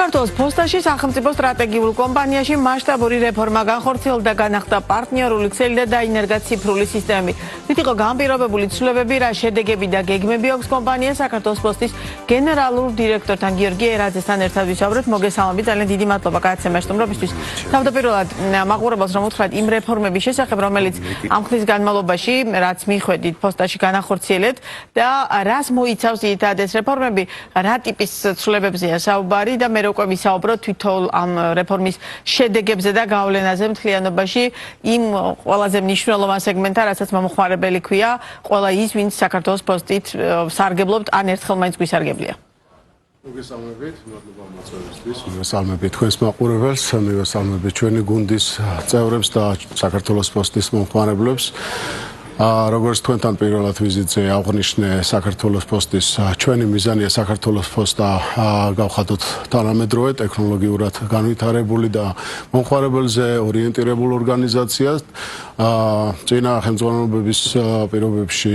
საქართველოს ფოსტაში სახელმწიფო სტრატეგიულ კომპანიაში მასშტაბური რეფორმა განხორციელდა და განახდა პარტნიორული ქსელი და დაინერგა ციფრული სისტემები. თვით იყო განპირობებული ცვლილებები, რა შედეგები და გეგმები აქვს კომპანიას. საქართველოს პოსტის გენერალურ დირექტორთან გიორგი ერაძესთან ერთად ვისაუბრეთ. მოგესალმებით, ძალიან დიდი მადლობა გადაცემაში სტუმრობისთვის. თავდაპირველად მაყურებელს რომ უთხრათ იმ რეფორმების შესახებ, რომელიც ამ ხნის განმავლობაში, რაც მიხვედით, პოსტაში განახორციელეთ და რას მოიცავს ძირითადად ეს რეფორმები, რა ტიპის ცვლილებებზეა საუბარი და მე უკვე ვისაუბროთ თვითონ ამ რეფორმის შედეგებზე და გავლენაზე მთლიანობაში იმ ყველაზე მნიშვნელოვან სეგმენტთან, რასაც მომხმარებელი ქვია, ყველა ის, ვინც საქართველოს პოსტით სარგებლობთ, ან ერთხელ მაინც გვისარგებლია. მოგესალმებით, მადლობა მოწვევისთვის. მივესალმებით თქვენს მაყურებელს, მივესალმებით ჩვენი გუნდის წევრებს და საქართველოს პოსტის მომხმარებლებს. როგორც თქვენთან პირველად ვიზიტზე აღვნიშნე, საქართველოს პოსტის ჩვენი მიზანია საქართველოს პოსტა გავხადოთ თანამედროვე, ტექნოლოგიურად განვითარებული და მომხმარებელზე ორიენტირებულ ორგანიზაციას. წინა ხელმძღვანელობების პირობებში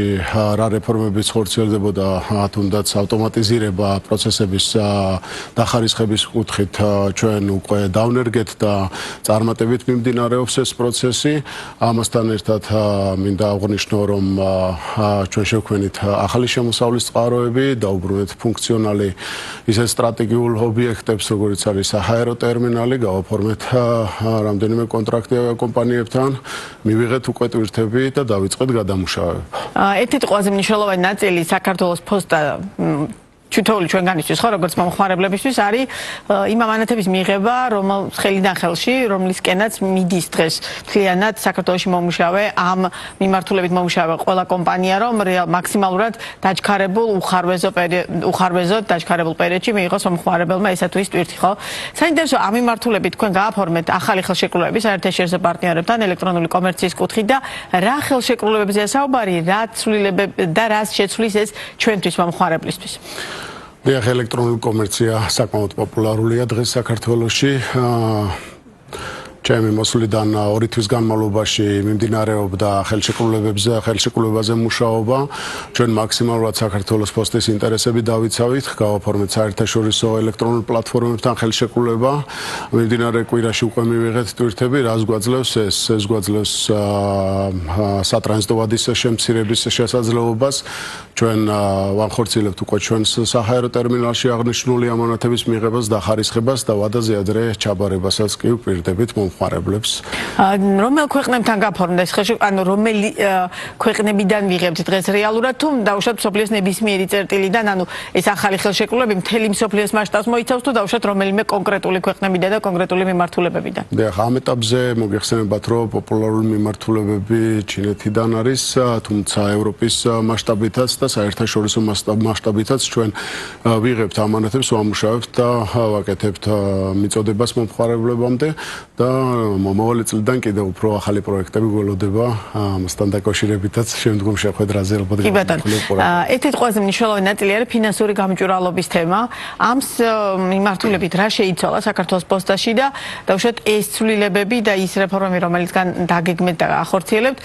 რა რეფორმებიც ხორციელდებოდა, თუნდაც ავტომატიზირება პროცესების დახარისხების კუთხით ჩვენ უკვე დავნერგეთ და წარმატებით მიმდინარეობს ეს პროცესი. ამასთან ერთად მინდა აღნიშნო, რომ ჩვენ შევქმნით ახალი შემოსავლის წყაროები, დაუბრუნეთ ფუნქციონალი ისეთ სტრატეგიულ ობიექტებს, როგორიც არის აეროტერმინალი, გავაფორმეთ რამდენიმე კონტრაქტი კომპანიებთან, მივიღეთ უკვე ტვირთები და დავიწყეთ გადამუშავება. ერთ-ერთი ყველაზე მნიშვნელოვანი ნაწილი საქართველოს პოსტა თითოეული ჩვენგანისთვის ხო, როგორც მომხმარებლებისთვის არის იმ ამანათების მიღება, რომელიც ხელიდან ხელში, რომლისკენაც მიდის დღეს მთლიანად საქართველოში მომუშავე, ამ მიმართულებით მომუშავე ყველა კომპანია, რომ მაქსიმალურად დაჩქარებულ უხარვეზოდ დაჩქარებულ პერიოდში მიიღოს მომხმარებელმა ესა თუ ის ტვირთი, ხო? საინტერესო ამ მიმართულებით თქვენ გააფორმეთ ახალი ხელშეკრულებები საერთაშორისო პარტნიორებთან ელექტრონული კომერციის კუთხით და რა ხელშეკრულებებზეა საუბარი, რა ცვლილებები და რას შეცვლის ეს ჩვენთვის მომხმარებლისთვის? დიახ, ელექტრონული კომერცია საკმაოდ პოპულარულია დღეს საქართველოში. ჩემი მოსვლიდან 2 თვის განმავლობაში მიმდინარეობდა ხელშეკრულებაზე მუშაობა. ჩვენ მაქსიმალურად საქართველოს პოსტის ინტერესები დავიცავით, გავაფორმეთ საერთაშორისო ელექტრონულ პლატფორმებთან ხელშეკრულება. მიმდინარე კვირაში უკვე მივიღეთ ტვირთები, რას გვაძლევს ეს? ეს გვაძლევს სატრანზიტო ვადის შემცირების შესაძლებლობას. ჩვენ ვახორციელებთ უკვე ჩვენს საჰაერო ტერმინალში აღნიშნული ამონათების მიღებას, დახარისხებას და ვადაზე ადრე ჩაბარებასაც კი ვპირდებით მომხმარებლებს. რომელ ქვეყნებთან გაფორმდა ეს ხელშეკრულება? ანუ რომელი ქვეყნებიდან ვიღებთ დღეს რეალურად თუ დაუშვათ მსოფლიოს ნებისმიერი წერტილიდან, ანუ ეს ახალი ხელშეკრულებები მთელი მსოფლიოს მასშტაბს მოიცავს თუ დაუშვათ რომელიმე კონკრეტული ქვეყნებიდან და კონკრეტული მიმართულებებიდან? დიახ, ამ ეტაპზე მოგეხსენებათ, რომ პოპულარული მიმართულებები ჩინეთიდან არის, თუმცა ევროპის მასშტაბითაც და საერთაშორისო მასშტაბითაც ჩვენ ვიღებთ ამანათებს, ვამუშავებთ და ვაკეთებთ მიწოდებას მომხმარებლებამდე და მომავალი წლიდან კიდევ უფრო ახალი პროექტები გველოდება ამასთან დაკავშირებითაც შემდგომ შეხვედრაზე ალბათ გამოვიყენოთ. ერთ-ერთი ყველაზე მნიშვნელოვანი ნაწილი არის ფინანსური გამჭვირვალობის თემა. ამ მიმართულებით რა შეიცვალა საქართველოს პოსტაში და დაუშვათ ეს ცვლილებები და ის რეფორმები, რომელიც დაგეგმეთ და ახორციელებთ,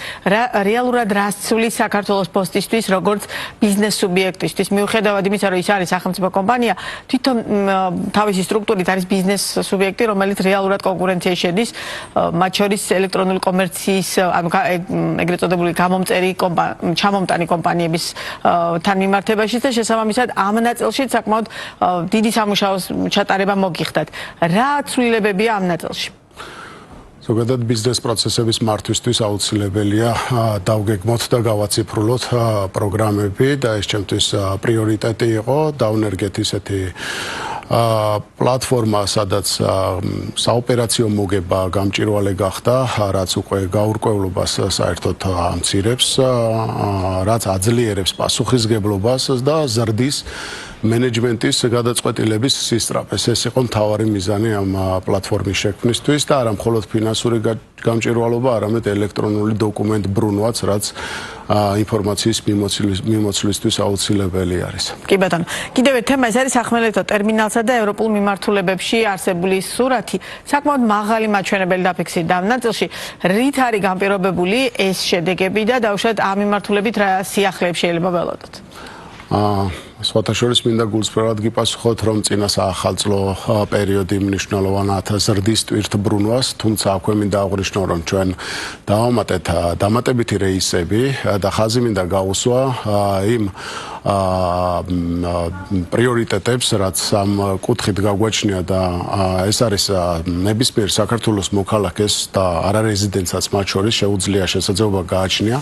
რეალურად რას ცვლის საქართველოს პოსტისთვის, როგორც ბიზნეს სუბიექტისთვის, მიუხედავად იმისა, რომ ის არის სახელმწიფო კომპანია, თვითონ თავისი სტრუქტურით არის ბიზნეს სუბიექტი, რომელიც რეალურად კონკურენციაში შედის, მათ შორის ელექტრონული კომერციის, ანუ ეგრეთ წოდებული ჩამომტანი კომპანიების თან მიმართებაში და შესაბამისად ამ ნაწილში საკმაოდ დიდი სამუშაოს ჩატარება მოგიხდათ. რა ცვლილებებია ამ ნაწილში? ზოგადად ბიზნეს პროცესების მართვისთვის აუცილებელია დავგეგმოთ და გავაციფრულოთ პროგრამები და ეს ჩემთვის პრიორიტეტი იყო. დავნერგეთ ისეთი პლატფორმა, სადაც საოპერაციო მოგება გამჭვირვალე გახდა, რაც უკვე გაურკვევლობას საერთოდ ამცირებს, რაც აძლიერებს პასუხისგებლობას და ზრდის მენეჯმენტის გადაწყვეტილების სისწრაფეს. ეს იყო მთავარი მიზანი ამ პლატფორმის შექმნისთვის და არა მხოლოდ ფინანსური გამჭვირვალობა, არამედ ელექტრონული დოკუმენტ ბრუნვაც, რაც ინფორმაციის მიმოცვლისთვის აუცილებელი არის. კი ბატონო, კიდევ ერთი თემა ეს არის სახმელეთო ტერმინალსა და ევროპულ მიმართულებებში არსებული სურათი. საკმაოდ მაღალი მაჩვენებელი დაფიქსირდა ამ ნაწილში. რით არის განპირობებული ეს შედეგები და დაუშვათ ამ მიმართულებით რა სიახლეებს შეიძლება ველოდოთ? სხვათა შორის მინდა გულწრფელად გიპასუხოთ, რომ წინა საახალწლო პერიოდი მნიშვნელოვანად ზრდის ტვირთბრუნვას, თუმცა აქვე მინდა აღვნიშნო, რომ ჩვენ დავამატეთ დამატებითი რეისები და ხაზი მინდა გაუსვა იმ პრიორიტეტებს, რაც ამ კუთხით გაგვაჩნია და ეს არის ნებისმიერ საქართველოს მოქალაქეს და არარეზიდენტსაც მათ შორის შეუძლია შესაძლებლობა გააჩნია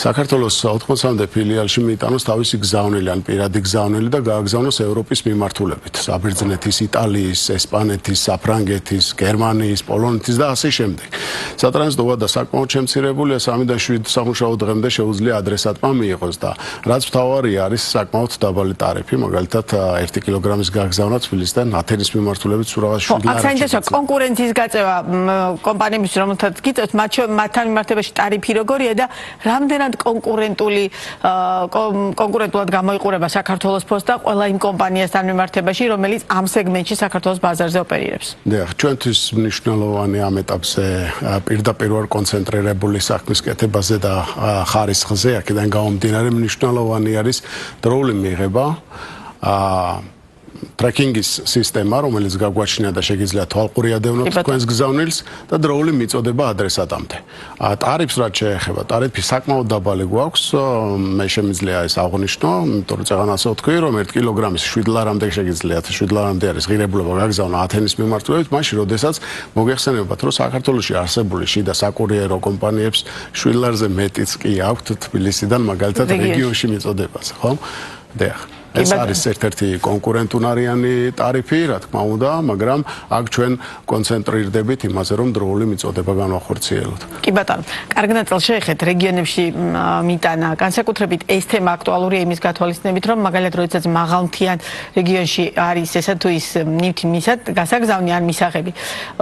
საქართველოს 80-მდე ფილიალში მიიტანოს თავისი გზავნილი ან პირადი გზავნილი და გააგზავნოს ევროპის მიმართულებით. საბერძნეთის, იტალიის, ესპანეთის, საფრანგეთის, გერმანიის, პოლონეთის და ასე შემდეგ. სატრანზიტო ვადა საკმაოდ შემცირებულია 3-დან 7 სამუშაო დღემდე შეუძლია ადრესატმა მიიღოს და რაც მთავარია არის საკმაოდ დაბალი ტარიფი, მაგალითად 1 კილოგრამის გაგზავნა თბილისიდან ათენის მიმართულებით სურაღაში 7 ლარად. აქ კონკურენციის გაწევა კომპანიების რომელთაც გიწევთ მათთან მიმართებაში ტარიფი როგორია და რამდენად კონკურენტულად გამოიყურება საქართველოს პოსტა ყველა იმ კომპანიასთან მიმართებაში, რომელიც ამ სეგმენტში საქართველოს ბაზარზე ოპერირებს. დიახ, ჩვენთვის მნიშვნელოვანი ამ ეტაპზე პირდაპირ ვარ კონცენტრირებული საქმის კეთებაზე და ხარისხზე, აქედან გამომდინარე მნიშვნელოვანი არის დროული მიღება, ტრეკინგის სისტემა, რომელიც გაგვაჩნია და შეგიძლიათ თვალყური ადევნოთ თქვენს გზავნილს და დროული მიწოდება ადრესატამდე. ტარიფს რაც შეეხება, ტარიფი საკმაოდ დაბალი გვაქვს, მე შემიძლია ეს აღვნიშნო, იმიტომ რომ წეგან ასე ვთქვი, რომ 1 კილოგრამის 7 ლარამდე შეგიძლიათ, 7 ლარამდე არის ღირებულება გაგზავნა ათენის მიმართულებით, მაშინ როდესაც მოგეხსენებათ, რომ საქართველოში არსებული შიდა საკურიერო კომპანიებს 7 ლარზე მეტიც კი აქვთ თბილისიდან მაგალითად რეგიონში მიწოდებას, ხო? დიახ. ეს არის ერთ-ერთი კონკურენტუნარიანი ტარიფი, რა თქმა უნდა, მაგრამ აქ ჩვენ კონცენტრირდებით იმაზე, რომ დროული მიწოდება განვახორციელოთ. კი ბატონო, კარგ ნაწილს შეეხეთ რეგიონებში მიტანა, განსაკუთრებით ეს თემა აქტუალურია იმის გათვალისწინებით, რომ მაგალითად, როდესაც მაღალმთიან რეგიონში არის ესა თუ ის ნივთი გასაგზავნი ან მისაღები,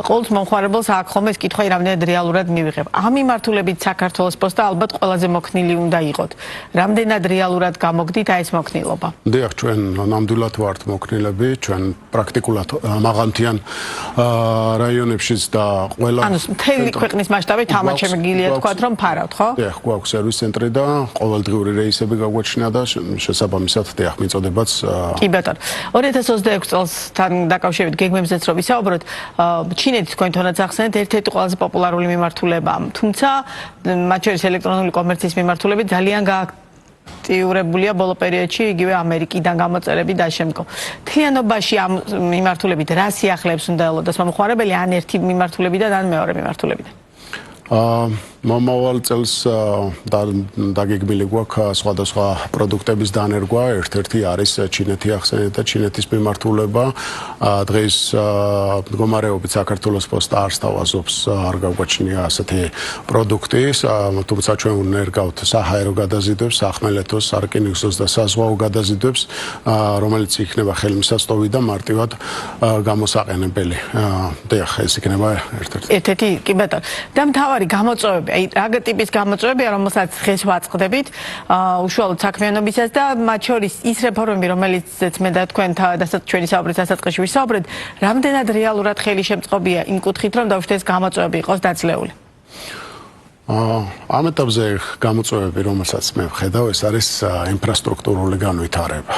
ყოველთვის მომხმარებელს აქ ხოლმე ეს კითხვა რამდენად რეალურად მივიღებ. ამ მიმართულებით საქართველოს პოსტა ალბათ ყველაზე მოქნილი უნდა იყოთ. რამდენად რეალურად გამოგდით ეს მოქნილობა? დიახ, ჩვენ ნამდვილად ვართ მოქნილები, ჩვენ პრაქტიკულად მაღალმთიან რაიონებშიც და ყველა ანუ მთელი ქვეყნის მასშტაბით თამაშ შემიძლია თქვა, რომ ფარავთ, ხო? დიახ, გვაქვს სერვის ცენტრი და ყოველდღიური რეისები გაგვაჩნია და შესაბამისად დიახ, მიწოდებაც კი ბატონო. 2026 წელსთან დაკავშირებით გეგმებზეც რო ვისაუბროთ, ჩინეთი თქვენ თონაც ახსენეთ ერთ-ერთი ყველაზე პოპულარული მიმართულება, თუმცა მათ შორის ელექტრონული კომერციის მიმართულებით ძალიან აქტიურებულია ბოლო პერიოდში იგივე ამერიკიდან გამოწერები და შემდგომ. მთლიანობაში ამ მიმართულებით რა სიახლეებს უნდა ელოდოს მომხმარებელი ან ერთი მიმართულებიდან ან მეორე მიმართულებიდან? მომავალ წელს დაგეგმილი გვაქვს სხვადასხვა პროდუქტების დანერგვა, ერთ-ერთი არის ჩინეთი ახსენეთ და ჩინეთის მიმართულება. დღეს მდგომარეობით საქართველოს პოსტა არ სთავაზობს, არ გაგვაჩნია ასეთი პროდუქტი, თუმცა ჩვენ ვნერგავთ საჰაერო გადაზიდვებს, სახმელეთოს, სარკინიგზოს და საზღვაო გადაზიდვებს, რომელიც იქნება ხელმისაწვდომი და მარტივად გამოსაყენებელი. დიახ, ეს იქნება ერთ-ერთი კი ბატონო. და მთავარი გამოწვევები, აი რა ტიპის გამოწვევებია, რომელსაც დღეს ვაწყდებით, უშუალოდ საქმიანობისას და მათ შორის ის რეფორმები, რომელიც მე და თქვენ ჩვენი საუბრის დასაწყისში ვისაუბრეთ, რამდენად რეალურად ხელი შემწყობია იმ კუთხით, რომ დავშვათ ეს გამოწვევები იყოს დაცლეული. ამ ეტაპზე გამოწვევები, რომელსაც მე ვხედავ, ეს არის ინფრასტრუქტურული განვითარება.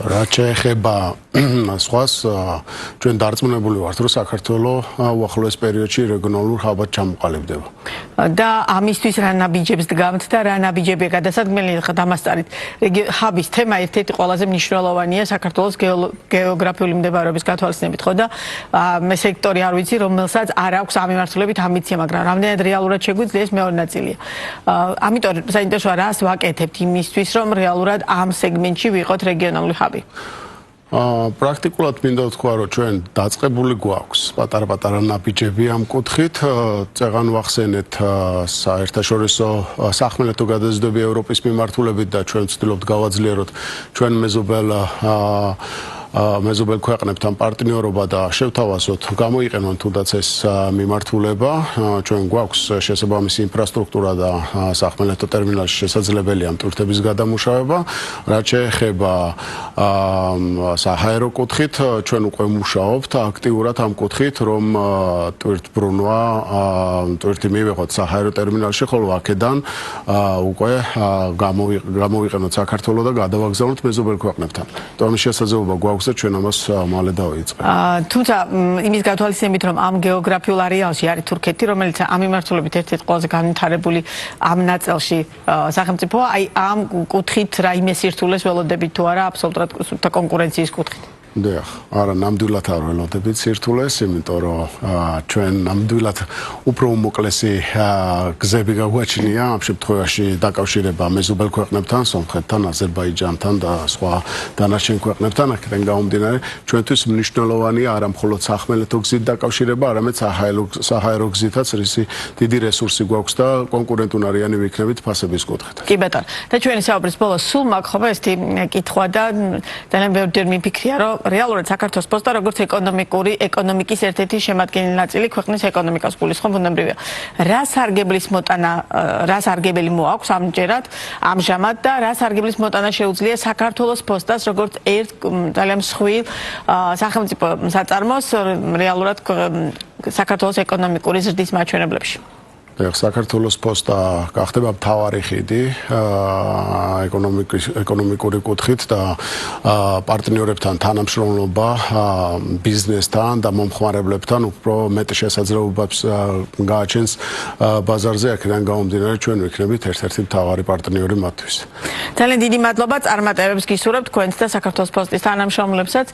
რაც შეეხება სხვას, ჩვენ დარწმუნებული ვართ, რომ საქართველოს უახლოეს პერიოდში რეგიონალურ ჰაბად ჩამოყალიბდება. და ამისთვის რა ნაბიჯებს დგამთ და რა ნაბიჯებია გადასადგმელი დამასწარით. ჰაბის თემა ერთ-ერთი ყველაზე მნიშვნელოვანია საქართველოს გეოგრაფიული მდებარეობის გათვალისწინებით, ხო და მე სექტორი არ ვიცი, რომელსაც არ აქვს ამ მიმართულებით ამბიცია, მაგრამ რამდენად რეალურად შეგვიძლია ეს მეორე ნაწილია. ამიტომ საინტერესოა რას ვაკეთებთ იმისთვის, რომ რეალურად ამ სეგმენტში ვიყოთ რეგიონალური ჰაბი. პრაქტიკულად მინდა ვთქვა, რომ ჩვენ დაწყებული გვაქვს პატარ-პატარა ნაბიჯები ამ კუთხით. წეგან ვახსენეთ საერთაშორისო სახმელეთო გადაზიდვები ევროპის მიმართულებით და ჩვენ ვცდილობთ გავაძლიეროთ ჩვენ მეზობელ მეზობელ ქვეყნებთან პარტნიორობა და შევთავაზოთ, გამოიყენონ თუნდაც ეს მიმართულება. ჩვენ გვაქვს შესაბამისი ინფრასტრუქტურა და სახმელეთო ტერმინალში შესაძლებელია მტვირთების გადამუშავება. რაც შეეხება საჰაერო კუთხით, ჩვენ უკვე მუშაობთ აქტიურად ამ კუთხით, რომ ტვირთბრუნვა, ტვირთი მივიღოთ საჰაერო ტერმინალში, ხოლო აქედან უკვე გამოვიყენოთ საქართველოს და გადავაგზავნოთ მეზობელ ქვეყნებთან. ამის შესაძლებლობა გვაქვს და ჩვენ ამას მალე დავიწყებთ. თუმცა იმის გათვალისწინებით, რომ ამ გეოგრაფიულ არეალში არის თურქეთი, რომელიც ამ მიმართულებით ერთ-ერთი ყველაზე განვითარებული ამ ნაწილში სახელმწიფოა, აი ამ კუთხით რაიმე სირთულეს ველოდებით თუ არა აბსოლუტურად კონკურენციის კუთხით. დიახ, არა, ნამდვილად არ ველოდებით სირთულეს, იმიტომ რომ ჩვენ ნამდვილად უფრო უმოკლესი გზები გაგვაჩნია ამ შემთხვევაში დაკავშირება მეზობელ ქვეყნებთან, სომხეთთან, აზერბაიჯანთან და სხვა დანარჩენ ქვეყნებთან. აქედან გამომდინარე, ჩვენთვის მნიშვნელოვანია არა მხოლოდ სახმელეთო გზით დაკავშირება, არამედ საჰაერო გზითაც რისი დიდი რესურსი გვაქვს და კონკურენტუნარიანი ვიქნებით ფასების კუთხით. კი ბატონო. და ჩვენი საუბრის ბოლოს სულ მაქვს ხოლმე ესეთი კითხვა და ძალიან ბევრი მიფიქრია, რომ რეალურად საქართველოს პოსტა როგორც ეკონომიკის ერთ-ერთი შემადგენელი ნაწილი ქვეყნის ეკონომიკას გულისხმობს ბუნებრივია. რა სარგებელი მოაქვს ამჟამად და რა სარგებლის მოტანა შეუძლია საქართველოს პოსტას როგორც ერთ ძალიან მსხვილ სახელმწიფო საწარმოს რეალურად საქართველოს ეკონომიკური ზრდის მაჩვენებლებში. საქართველოს პოსტა გახდება მთავარი ხიდი ეკონომიკური კუთხით და პარტნიორებთან თანამშრომლობა ბიზნესთან და მომხმარებლებთან უფრო მეტ შესაძლებლობებს გააჩენს ბაზარზე. აქედან გამომდინარე, ჩვენ ვიქნებით ერთ-ერთი მთავარი პარტნიორი მათთვის. ძალიან დიდი მადლობა, წარმატებებს გისურვებთ თქვენს და საქართველოს პოსტის თანამშრომლებსაც.